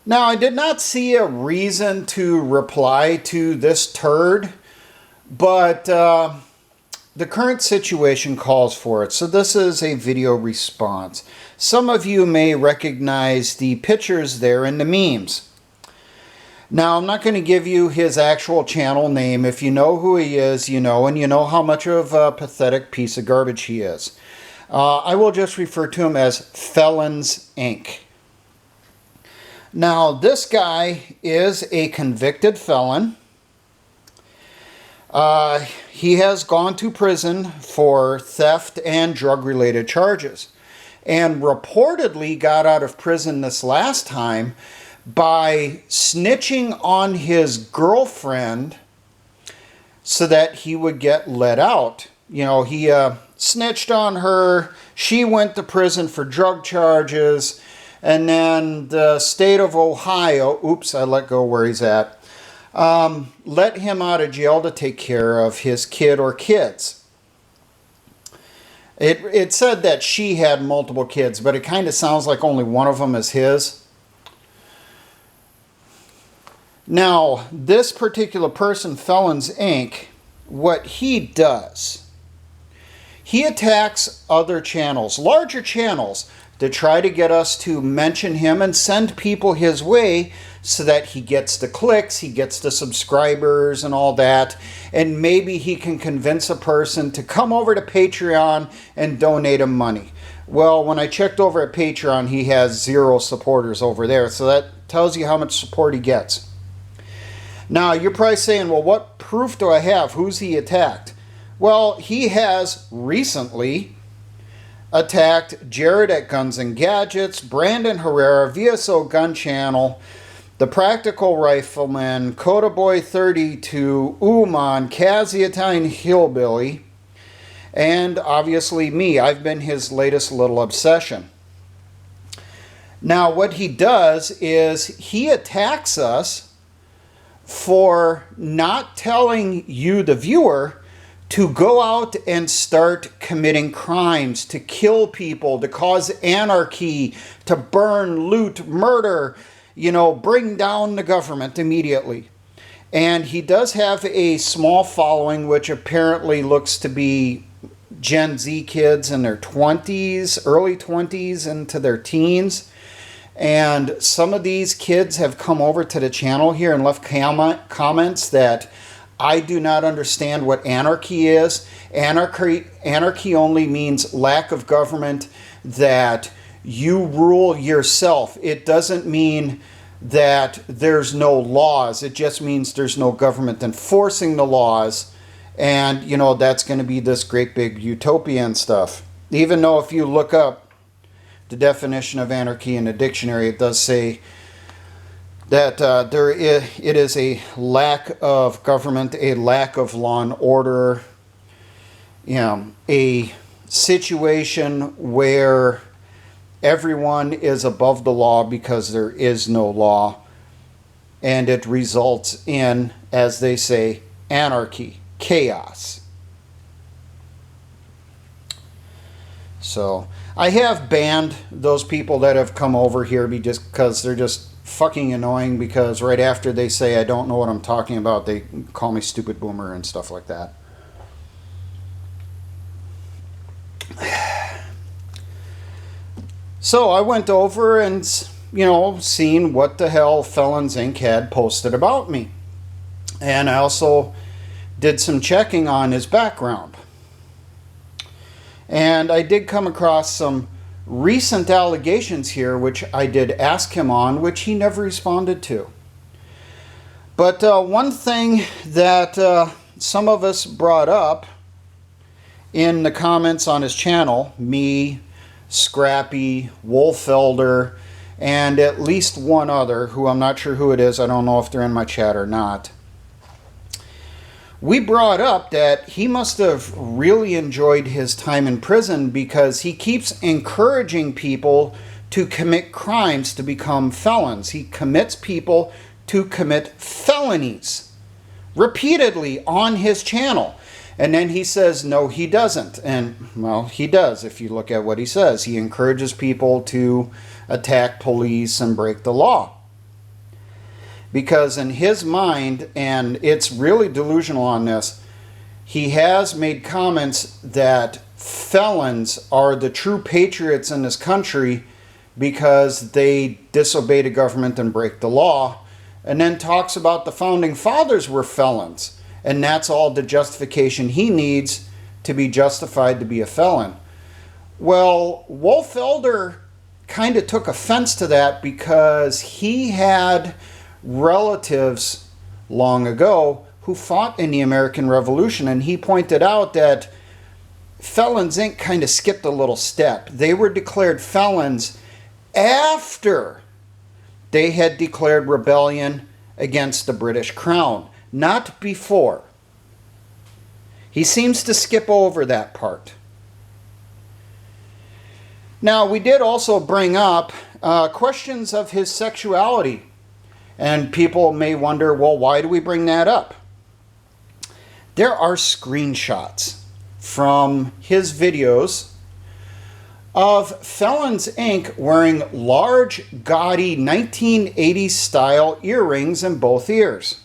Now, I did not see a reason to reply to this turd, but the current situation calls for it. So this is a video response. Some of you may recognize the pictures there in the memes. Now, I'm not going to give you his actual channel name. If you know who he is, you know, and you know how much of a pathetic piece of garbage he is. I will just refer to him as Felons Inc. Now, this guy is a convicted felon. He has gone to prison for theft and drug-related charges, and reportedly got out of prison this last time by snitching on his girlfriend so that he would get let out. You know, he snitched on her. She went to prison for drug charges, and then the state of Ohio, oops, I let go where he's at, let him out of jail to take care of his kid or kids. It said that she had multiple kids, but it kind of sounds like only one of them is his. Now, this particular person, Felons Inc., what he does, he attacks other channels, larger channels, to try to get us to mention him and send people his way so that he gets the clicks, he gets the subscribers and all that, and maybe he can convince a person to come over to Patreon and donate him money. Well, when I checked over at Patreon, he has 0 supporters over there, so that tells you how much support he gets. Now, you're probably saying, well, what proof do I have? Who's he attacked? Well, he has recently attacked Jared at Guns and Gadgets, Brandon Herrera, VSO Gun Channel, The Practical Rifleman, Coda Boy 32, Uman, Kaz the Italian Hillbilly, and obviously me. I've been his latest little obsession. Now, what he does is he attacks us for not telling you, the viewer, to go out and start committing crimes, to kill people, to cause anarchy, to burn, loot, murder, you know, bring down the government immediately. And he does have a small following, which apparently looks to be Gen Z kids in their 20s, early 20s into their teens. And some of these kids have come over to the channel here and left comments that I do not understand what anarchy is. Anarchy only means lack of government, that you rule yourself. It doesn't mean that there's no laws. It just means there's no government enforcing the laws. And, you know, that's going to be this great big utopia and stuff. Even though if you look up the definition of anarchy in the dictionary, it does say that it is a lack of government, a lack of law and order, you know, a situation where everyone is above the law because there is no law, and it results in, as they say, anarchy, chaos. So I have banned those people that have come over here just because they're just fucking annoying, because right after they say I don't know what I'm talking about, they call me stupid boomer and stuff like that. So I went over and, you know, seen what the hell Felons Inc. had posted about me. And I also did some checking on his background. And I did come across some recent allegations here, which I did ask him on, which he never responded to. But one thing that some of us brought up in the comments on his channel, me, Scrappy, Wolfelder, and at least one other, who I'm not sure who it is. I don't know if they're in my chat or not. We brought up that he must have really enjoyed his time in prison, because he keeps encouraging people to commit crimes to become felons. He commits people to commit felonies repeatedly on his channel. And then he says, no, he doesn't. And, well, he does if you look at what he says. He encourages people to attack police and break the law. because in his mind, and it's really delusional on this, he has made comments that felons are the true patriots in this country because they disobey the government and break the law, and then talks about the founding fathers were felons, and that's all the justification he needs to be justified to be a felon. Well, Wolfelder kind of took offense to that because he had relatives long ago who fought in the American Revolution, and he pointed out that Felons Inc. kind of skipped a little step. They were declared felons after they had declared rebellion against the British Crown, not before. He seems to skip over that part. Now, we did also bring up questions of his sexuality. And people may wonder, well, why do we bring that up? There are screenshots from his videos of Felons Inc. wearing large, gaudy 1980s style earrings in both ears.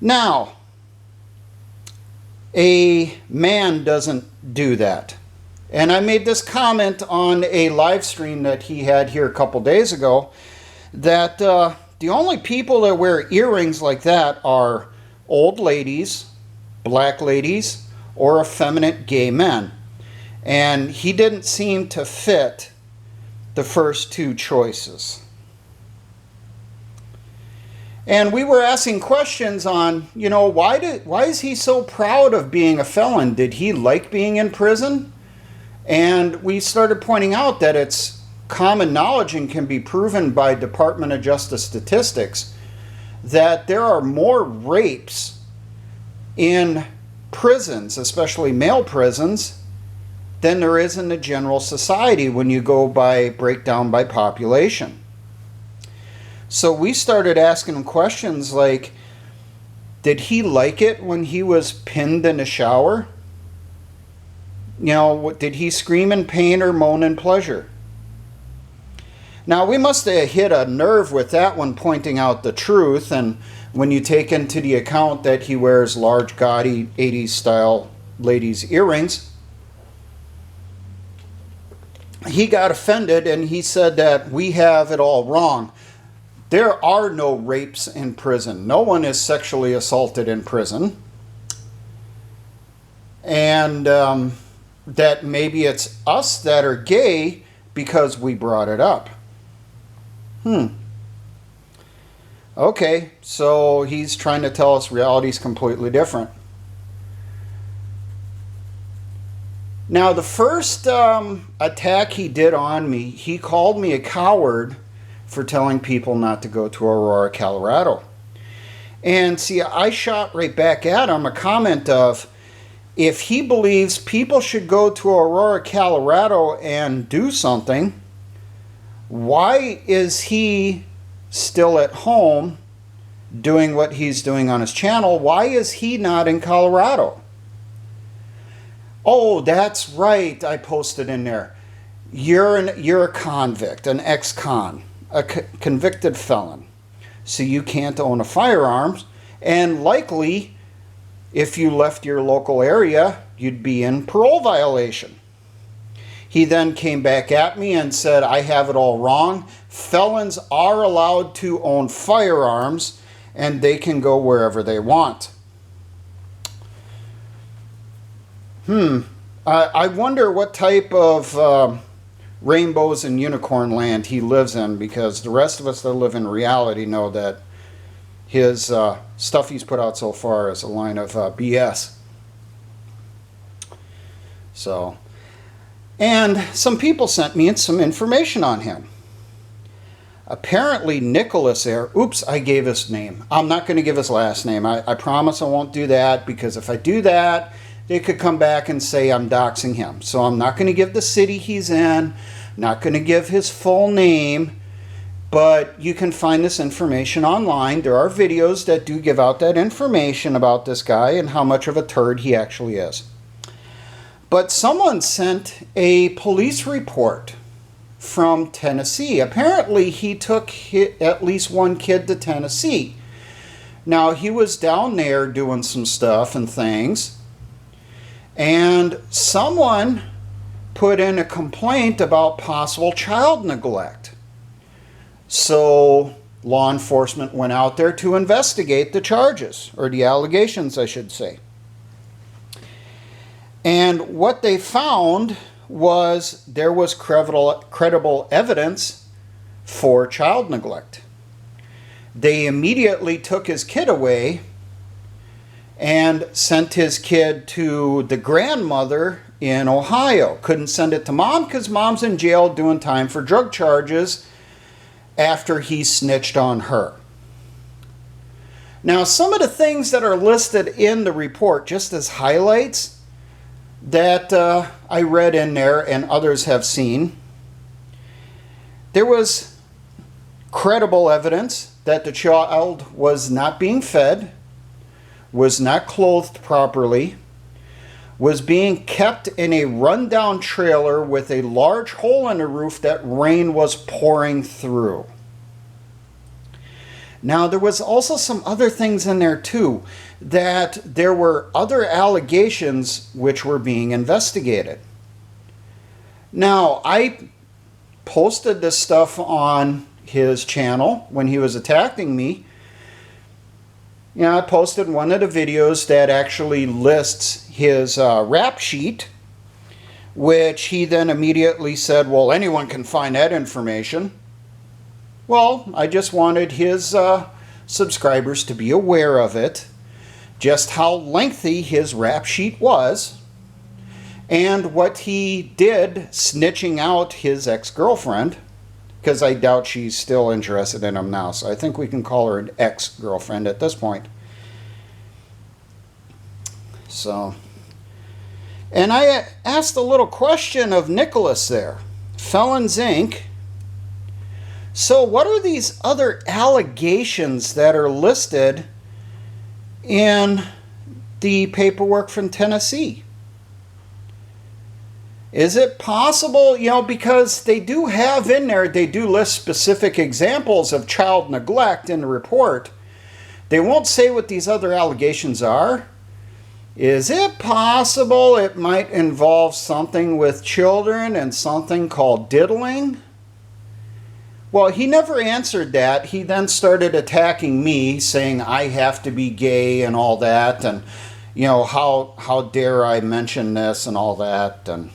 Now, a man doesn't do that. And I made this comment on a live stream that he had here a couple days ago, that the only people that wear earrings like that are old ladies, black ladies, or effeminate gay men. And he didn't seem to fit the first two choices. And we were asking questions on, why is he so proud of being a felon? Did he like being in prison? And we started pointing out that it's common knowledge and can be proven by Department of Justice statistics that there are more rapes in prisons, especially male prisons, than there is in the general society when you go by breakdown by population. So we started asking him questions like, did he like it when he was pinned in a shower? Did he scream in pain or moan in pleasure? Now, we must have hit a nerve with that one, pointing out the truth, and when you take into the account that he wears large, gaudy 80s style ladies' earrings, he got offended and he said that we have it all wrong. There are no rapes in prison. No one is sexually assaulted in prison. And that maybe it's us that are gay because we brought it up. Okay, so he's trying to tell us reality's completely different. Now, the first attack he did on me, he called me a coward for telling people not to go to Aurora, Colorado. And see, I shot right back at him a comment of, if he believes people should go to Aurora, Colorado and do something, why is he still at home doing what he's doing on his channel? Why is he not in Colorado? Oh, that's right, I posted in there. You're a convict, an ex-con, a convicted felon. So you can't own a firearm, and likely, if you left your local area, you'd be in parole violation. He then came back at me and said, I have it all wrong. Felons are allowed to own firearms, and they can go wherever they want. I wonder what type of rainbows and unicorn land he lives in, because the rest of us that live in reality know that his stuff he's put out so far is a line of BS. So, and some people sent me some information on him. Apparently Nicholas there, oops, I gave his name. I'm not going to give his last name. I promise I won't do that, because if I do that, they could come back and say I'm doxing him. So I'm not going to give the city he's in, not going to give his full name, but you can find this information online. There are videos that do give out that information about this guy and how much of a turd he actually is. But someone sent a police report from Tennessee. Apparently, he took at least one kid to Tennessee. Now, he was down there doing some stuff and things, and someone put in a complaint about possible child neglect. So law enforcement went out there to investigate the charges, or the allegations, I should say. And what they found was there was credible evidence for child neglect. They immediately took his kid away and sent his kid to the grandmother in Ohio. Couldn't send it to mom because mom's in jail doing time for drug charges after he snitched on her. Now, some of the things that are listed in the report, just as highlights, that I read in there and others have seen, there was credible evidence that the child was not being fed, was not clothed properly, was being kept in a rundown trailer with a large hole in the roof that rain was pouring through. Now, there was also some other things in there too, that there were other allegations which were being investigated. Now, I posted this stuff on his channel when he was attacking me. I posted one of the videos that actually lists his rap sheet, which he then immediately said, well, anyone can find that information. Well, I just wanted his subscribers to be aware of it, just how lengthy his rap sheet was, and what he did snitching out his ex-girlfriend, because I doubt she's still interested in him now, so I think we can call her an ex-girlfriend at this point. So, and I asked a little question of Nicholas there, Felons Inc. So what are these other allegations that are listed in the paperwork from Tennessee? Is it possible, because they do have in there, they do list specific examples of child neglect in the report. They won't say what these other allegations are. Is it possible it might involve something with children and something called diddling? Well, he never answered that. He then started attacking me, saying I have to be gay and all that, and how dare I mention this and all that. And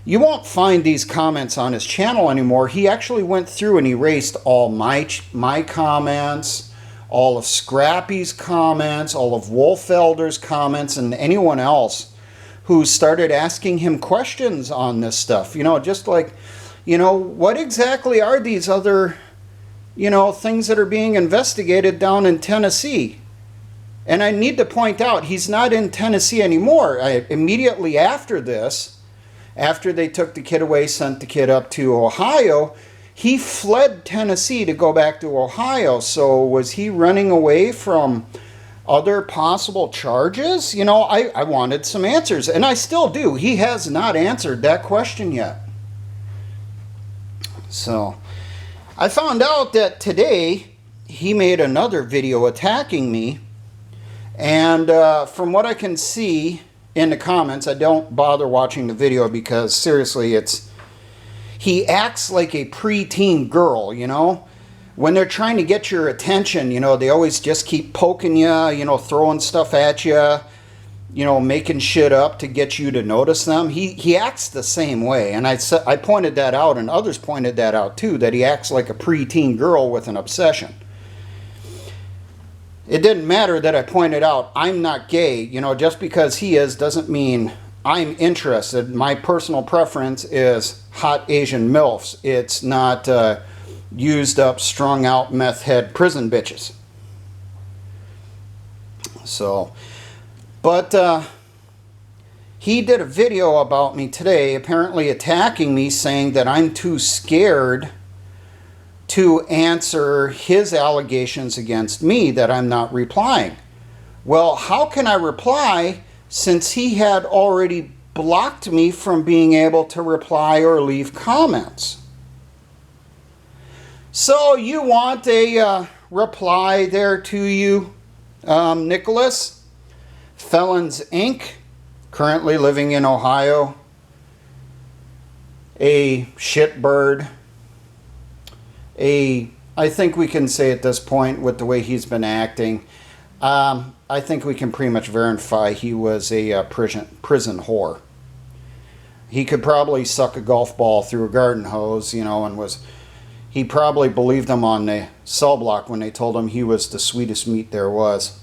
you won't find these comments on his channel anymore. He actually went through and erased all my comments, all of Scrappy's comments, all of Wolfelder's comments, and anyone else who started asking him questions on this stuff. Just like, what exactly are these other, things that are being investigated down in Tennessee? And I need to point out, he's not in Tennessee anymore. Immediately after this, after they took the kid away, sent the kid up to Ohio, he fled Tennessee to go back to Ohio. So was he running away from other possible charges? I wanted some answers, and I still do. He has not answered that question yet. So I found out that today he made another video attacking me, and from what I can see in the comments, I don't bother watching the video because seriously, he acts like a preteen girl, when they're trying to get your attention. They always just keep poking you, throwing stuff at you, making shit up to get you to notice them. He acts the same way, and I pointed that out, and others pointed that out too, that he acts like a preteen girl with an obsession. It didn't matter that I pointed out I'm not gay. Just because he is doesn't mean I'm interested. My personal preference is hot Asian MILFs. It's not used up, strung out meth head prison bitches. So, but he did a video about me today, apparently attacking me, saying that I'm too scared to answer his allegations against me, that I'm not replying. Well, how can I reply since he had already blocked me from being able to reply or leave comments. So you want a reply there to you, Nicholas. Felons Inc., currently living in Ohio. A shitbird. I think we can say at this point, with the way he's been acting, I think we can pretty much verify he was a prison whore. He could probably suck a golf ball through a garden hose, you know, and he probably believed them on the cell block when they told him he was the sweetest meat there was.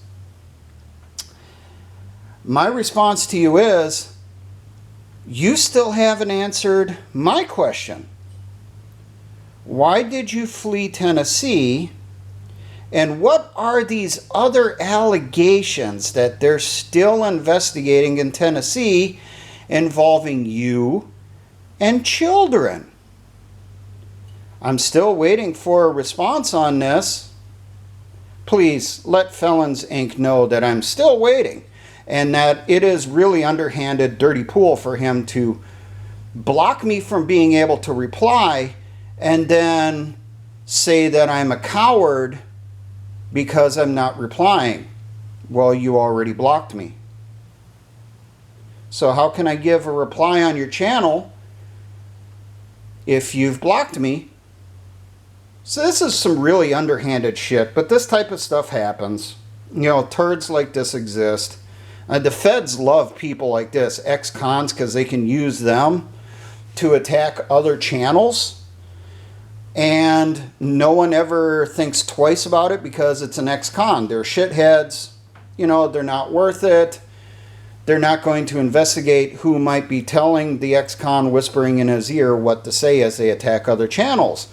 My response to you is, you still haven't answered my question. Why did you flee Tennessee? And what are these other allegations that they're still investigating in Tennessee involving you and children? I'm still waiting for a response on this. Please let Felons Inc. know that I'm still waiting, and that it is really underhanded, dirty pool for him to block me from being able to reply and then say that I'm a coward because I'm not replying. Well, you already blocked me. So how can I give a reply on your channel if you've blocked me? So this is some really underhanded shit, but this type of stuff happens. You know, turds like this exist. The feds love people like this, ex-cons, because they can use them to attack other channels. And no one ever thinks twice about it because it's an ex-con. They're shitheads. You know, they're not worth it. They're not going to investigate who might be telling the ex-con, whispering in his ear what to say as they attack other channels.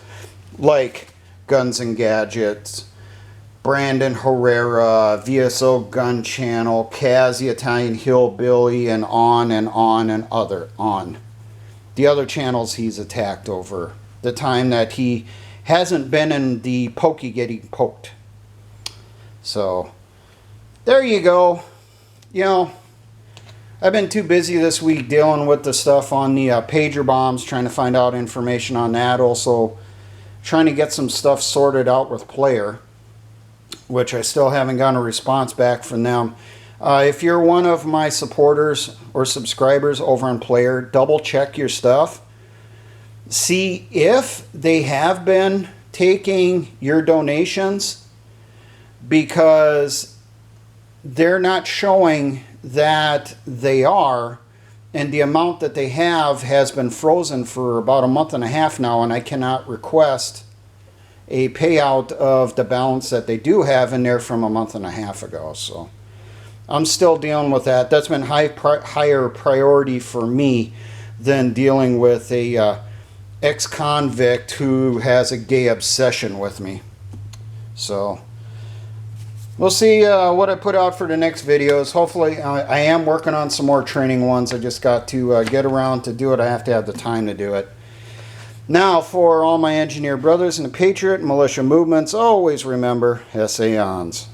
Like Guns and Gadgets, Brandon Herrera, VSO Gun Channel, Kaz the Italian Hillbilly, and on and on and on. The other channels he's attacked over the time that he hasn't been in the pokey getting poked. So there you go. You know, I've been too busy this week dealing with the stuff on the pager bombs, trying to find out information on that. Also trying to get some stuff sorted out with Player, which I still haven't gotten a response back from them. If you're one of my supporters or subscribers over on Player, double check your stuff. See if they have been taking your donations, because they're not showing that they are, and the amount that they have has been frozen for about a month and a half now, and I cannot request a payout of the balance that they do have in there from a month and a half ago. So I'm still dealing with that. That's been higher priority for me than dealing with a ex-convict who has a gay obsession with me. So we'll see what I put out for the next videos. Hopefully, I am working on some more training ones. I just got to get around to do it. I have to have the time to do it. Now, for all my engineer brothers in the Patriot and militia movements, always remember, essay ons.